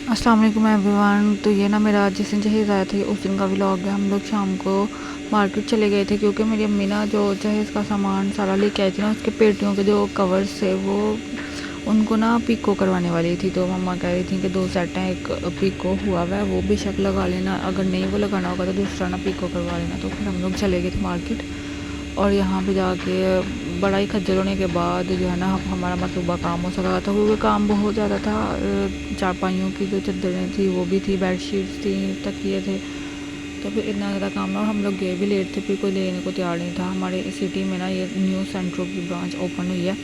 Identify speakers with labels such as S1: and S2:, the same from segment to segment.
S1: अस्सलाम वालेकुम एवरीवन। तो ये ना मेरा जिस दिन जहेज़ आया था उस दिन का व्लॉग है। हम लोग शाम को मार्केट चले गए थे क्योंकि मेरी अम्मी ना जो जहेज़ का सामान सारा लेके आई थी ना, उसके पेटियों के जो कवर्स थे वो उनको ना पीको करवाने वाली थी। तो मम्मा कह रही थी कि 2 सेट हैं, एक पीको हुआ हुआ है वो बेशक लगा लेना, अगर नहीं वो लगाना होगा तो दूसरा ना पीको करवा लेना। तो फिर हम लोग चले गए थे मार्केट और यहाँ पे जाके बड़ा ही खज्जल होने के बाद जो है ना हमारा मतलूबा काम हो सका था, क्योंकि काम बहुत ज़्यादा था। चारपाइयों की जो चादरें थी वो भी थी, बेडशीट्स थी, तकिए थे। तो फिर इतना ज़्यादा काम ना, और हम लोग गए भी लेट थे, फिर कोई लेने को तैयार नहीं था। हमारे सिटी में ना ये न्यू सेंट्रो की ब्रांच ओपन हुई है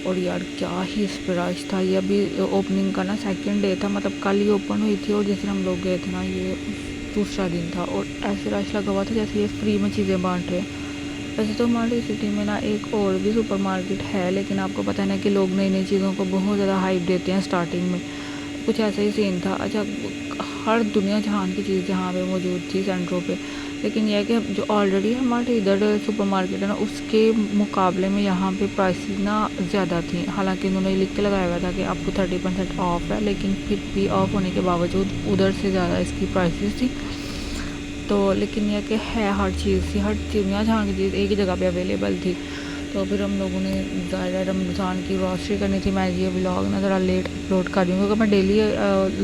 S1: और यार क्या ही इस पर रश था। ये अभी ओपनिंग का ना सेकंड डे था, मतलब कल ही ओपन हुई थी और जिस दिन हम लोग गए थे ना ये दूसरा दिन था। और ऐसे रश लगा हुआ था जैसे ये फ्री में चीज़ें बांट रहे हैं। वैसे तो हमारी सिटी में ना एक और भी सुपर मार्केट है, लेकिन आपको पता है ना कि लोग नई नई चीज़ों को बहुत ज़्यादा हाइप देते हैं स्टार्टिंग में। कुछ ऐसा ही सीन था। अच्छा, हर दुनिया जहान की चीज़ जहाँ पे मौजूद थी सेंट्रो पे, लेकिन यह है कि जो ऑलरेडी हमारे इधर सुपर मार्केट है ना उसके मुकाबले में यहाँ पे प्राइसेस ना ज़्यादा थी। हालांकि उन्होंने लिख के लगाया हुआ था कि आपको 30% ऑफ है, लेकिन फिर भी ऑफ होने के बावजूद उधर से ज़्यादा इसकी प्राइसेस थी। तो लेकिन यह कि है हर चीज़ थी, हर चीज़ यहाँ जहाँ की चीज़ एक ही जगह पे अवेलेबल थी। तो फिर हम लोगों ने ज़्यादा रमज़ान की ग्रॉसरी करनी थी। मैं ये व्लॉग ना ज़रा लेट अपलोड कर रही हूँ क्योंकि मैं डेली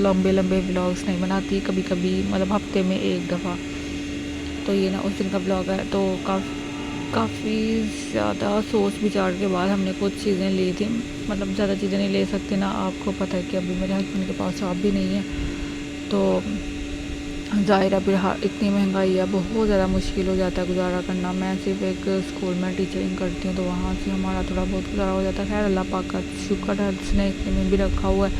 S1: लंबे लंबे व्लॉग्स नहीं बनाती, कभी कभी मतलब हफ्ते में एक दफ़ा। तो ये ना उस दिन का व्लॉग है। तो काफ़ी ज़्यादा सोच विचार के बाद हमने कुछ चीज़ें ली थी। मतलब ज़्यादा चीज़ें नहीं ले सकते ना, आपको पता है कि अभी मेरे हस्बैंड के पास जॉब भी नहीं है। तो ज़ाहिर है फिर इतनी महंगाई है, बहुत ज़्यादा मुश्किल हो जाता है गुजारा करना। मैं सिर्फ एक स्कूल में टीचरिंग करती हूँ, तो वहाँ से हमारा थोड़ा बहुत गुजारा हो जाता है। खैर अल्लाह पाक का शुक्र है, उसने इतने में भी रखा हुआ है,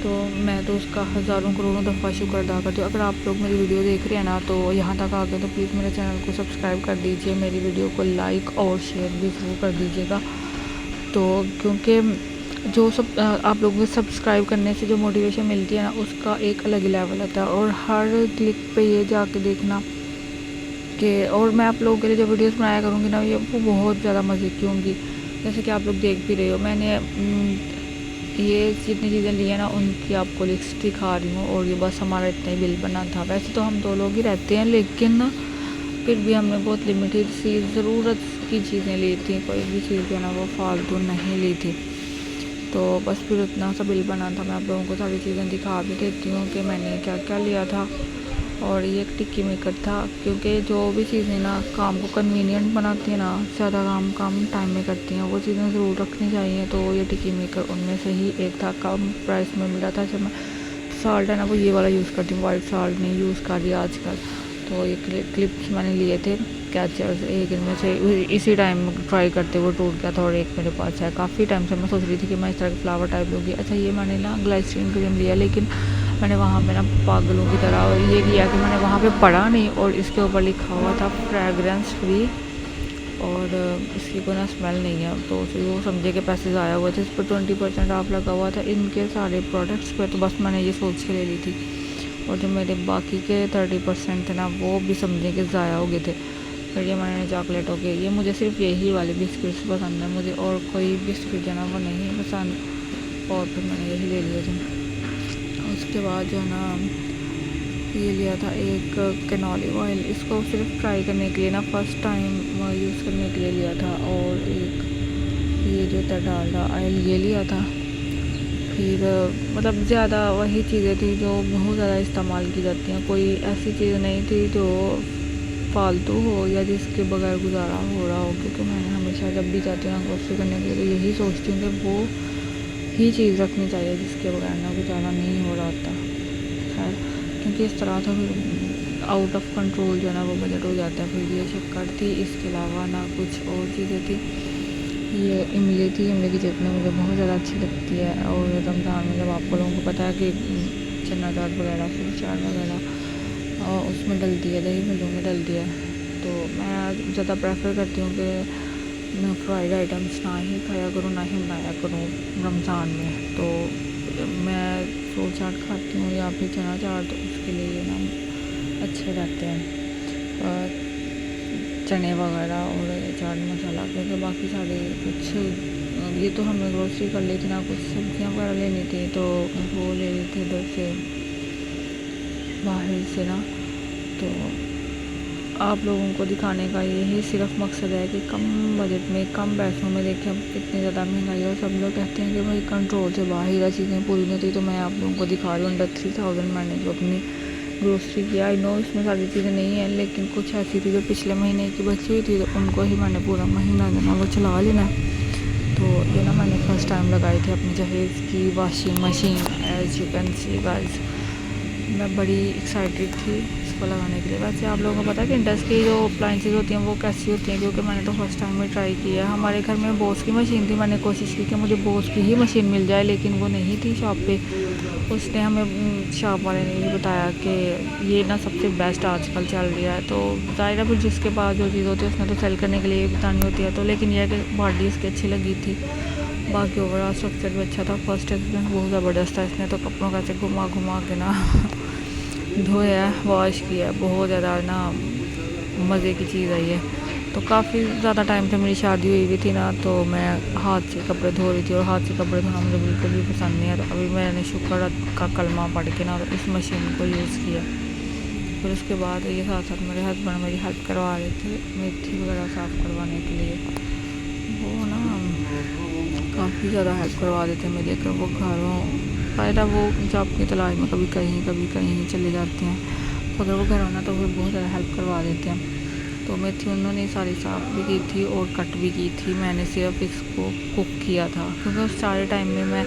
S1: तो मैं तो उसका हज़ारों करोड़ों दफ़ा शुक्र अदा करती हूँ। अगर आप लोग मेरी वीडियो देख रहे हैं ना तो यहाँ तक आ गए तो प्लीज़ मेरे चैनल को सब्सक्राइब कर दीजिए, मेरी वीडियो को लाइक और शेयर भी ज़रूर कर दीजिएगा। तो क्योंकि जो सब आप लोगों को सब्सक्राइब करने से जो मोटिवेशन मिलती है ना उसका एक अलग ही लेवल आता है। और हर क्लिक पे ये जाके देखना कि, और मैं आप लोगों के लिए जो वीडियोस बनाया करूँगी ना ये वो बहुत ज़्यादा मज़े की होंगी। जैसे कि आप लोग देख भी रहे हो, मैंने ये जितनी चीज़ें ली हैं ना उनकी आपको लिस्ट दिखा रही हूँ। और ये बस हमारा इतना ही बिल बना था। वैसे तो हम 2 लोग ही रहते हैं, लेकिन ना फिर भी हमने बहुत लिमिटेड सी ज़रूरत की चीज़ें ली थी, कोई भी चीज़ जो है ना वो फालतू नहीं ली थी। तो बस फिर उतना सा बिल बना था। मैं आप लोगों को सारी चीज़ें दिखा भी देती हूँ कि मैंने क्या क्या लिया था। और ये एक टिक्की मेकर था, क्योंकि जो भी चीज़ें ना काम को कन्वीनियंट बनाती हैं ना, ज़्यादा काम कम टाइम में करती हैं, वो चीज़ें ज़रूर रखनी चाहिए। तो ये टिक्की मेकर उनमें से ही एक था, कम प्राइस में मिला था। जब मैं साल्ट है ना वो ये वाला यूज़ करती हूँ, वाइट साल्ट नहीं यूज़ कर रही आजकल। तो ये क्लिप्स मैंने लिए थे कैचर्स, एक इनमें से इसी टाइम ट्राई करते हुए टूट गया था और एक मेरे पास है। काफ़ी टाइम से मैं सोच रही थी कि मैं इस तरह के फ्लावर टाइप लूँगी। अच्छा, ये मैंने ना ग्लाइसरीन क्रीम लिया, लेकिन मैंने वहाँ पे ना पागलों की तरह ये किया कि मैंने वहाँ पे पढ़ा नहीं और इसके ऊपर लिखा हुआ था फ्रेगरेंस फ्री और इसकी कोई ना स्मेल नहीं है। तो वो समझे के पैसे ज़ाया हुए थे। इस पर 20% ऑफ लगा हुआ था इनके सारे प्रोडक्ट्स पे, तो बस मैंने ये सोच के ले ली थी। और जो मेरे बाकी के 30% थे ना वो भी समझे के ज़ाया हो गए थे। फिर ये मैंने चॉकलेट हो गए, ये मुझे सिर्फ यही वाले बिस्किट्स पसंद है, मुझे और कोई बिस्किट जो है ना वो नहीं पसंद। और फिर मैंने यही ले लिए थे। उसके बाद जो है ना ये लिया था एक कैनोली ऑयल, इसको सिर्फ ट्राई करने के लिए ना फर्स्ट टाइम यूज़ करने के लिए लिया था। और एक ये जो था डालडा ऑयल ये लिया था। फिर मतलब ज़्यादा वही चीज़ें थी जो बहुत ज़्यादा इस्तेमाल की जाती हैं, कोई ऐसी चीज़ नहीं थी जो फालतू हो या जिसके बगैर गुजारा हो रहा हो। क्योंकि मैंने हमेशा जब भी जाती हूँ ना ग्रोसरी करने के लिए तो यही सोचती हूँ कि वो ही चीज़ रखनी चाहिए जिसके बगैर ना गुजारा नहीं हो रहा होता। खैर, क्योंकि इस तरह तो फिर आउट ऑफ कंट्रोल जो है ना वो बजट हो जाता है। फिर ये शक्कर थी, इसके अलावा ना कुछ और चीज़ें थी। ये इमली थी, इमली की चटनी मुझे बहुत ज़्यादा अच्छी लगती है। और रमज़ान में जब आप लोगों को पता है कि चना दाल वगैरह फिर चाट वगैरह और उसमें डलती है, दही भल्लों में डलती है। तो मैं ज़्यादा प्रेफर करती हूँ कि मैं फ्राइड आइटम्स ना ही खाया करूँ, ना ही बनाया करूँ रमज़ान में। तो मैं फ्रूट चाट खाती हूँ या फिर चना चाट, तो उसके लिए ये ना अच्छे रहते हैं चने वगैरह और चाट मसाला, क्योंकि बाकी सारे कुछ ये तो हमने ग्रोसरी कर ली थी ना, कुछ सब्जियां वगैरह लेनी थी तो वो ले ली थी इधर से बाहर से ना। तो आप लोगों को दिखाने का यही सिर्फ मकसद है कि कम बजट में कम पैसों में देखें अब कितनी ज़्यादा महंगाई है। और सब लोग कहते हैं कि भाई कंट्रोल से बाहर चीज़ें पूरी नहीं होती, तो मैं आप लोगों को दिखा रही हूँ अंडर 3000 मैंने जो अपनी ग्रोसरी किया। आई नो इसमें सारी चीज़ें नहीं हैं, लेकिन कुछ ऐसी थी जो पिछले महीने की बची हुई थी, तो उनको ही मैंने पूरा महीना देना वो चला लेना है। तो ये ना मैंने फर्स्ट टाइम लगाई थी अपनी जहेज़ की washing machine. As you can see guys, मैं बड़ी एक्साइटेड थी इसको लगाने के लिए। वैसे आप लोगों को पता है कि इंडस की जो अप्लाइंसेस होती हैं वो कैसी होती हैं, क्योंकि मैंने तो फर्स्ट टाइम में ट्राई किया है। हमारे घर में बोस की मशीन थी, मैंने कोशिश की कि मुझे बोस की ही मशीन मिल जाए, लेकिन वो नहीं थी शॉप पे। उसने हमें शॉप वाले ने ये बताया कि ये ना सबसे बेस्ट आजकल चल रहा है। तो ज़ाहिर है फिर जिसके पास जो चीज़ होती है उसने तो सेल करने के लिए बतानी होती है। तो लेकिन यह कि बॉडी इसकी अच्छी लगी थी, बाकी ओवरऑल स्ट्रक्चर भी अच्छा था। फर्स्ट एक्सपीरियंस बहुत ज़बरदस्त था। इसने तो कपड़ों का से घुमा घुमा के ना धोया है, वॉश किया है, बहुत ज़्यादा ना मज़े की चीज़ है ये। तो काफ़ी ज़्यादा टाइम से मेरी शादी हुई हुई थी ना, तो मैं हाथ से कपड़े धो रही थी, और हाथ से कपड़े धोना मुझे बिल्कुल भी पसंद नहीं है। तो अभी मैंने शुक्र का कलमा पढ़ के ना इस मशीन को यूज़ किया। फिर उसके बाद ये साथ साथ मेरे हस्बैंड मेरी हेल्प करवा रहे थे मेथी वगैरह साफ़ करवाने के लिए। वो ना काफ़ी ज़्यादा हेल्प करवा देते मेरे, अगर वो घरों फ़ायदा वो जॉब की तलाश में कभी कहीं चले जाते हैं, तो अगर वो घर होना तो फिर बहुत ज़्यादा हेल्प करवा देते हैं। तो मेथी उन्होंने सारी साफ़ भी की थी और कट भी की थी, मैंने सिर्फ इसको कुक किया था, क्योंकि उस सारे टाइम में मैं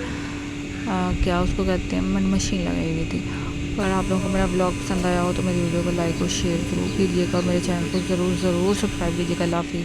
S1: क्या उसको कहते हैं मैंने मशीन लगाई हुई थी। अगर आप लोगों को मेरा ब्लॉग पसंद आया हो तो मेरी वीडियो को लाइक और शेयर ज़रूर कीजिएगा, मेरे चैनल को ज़रूर सब्सक्राइब कीजिएगा। अल्लाह हाफ़िज़।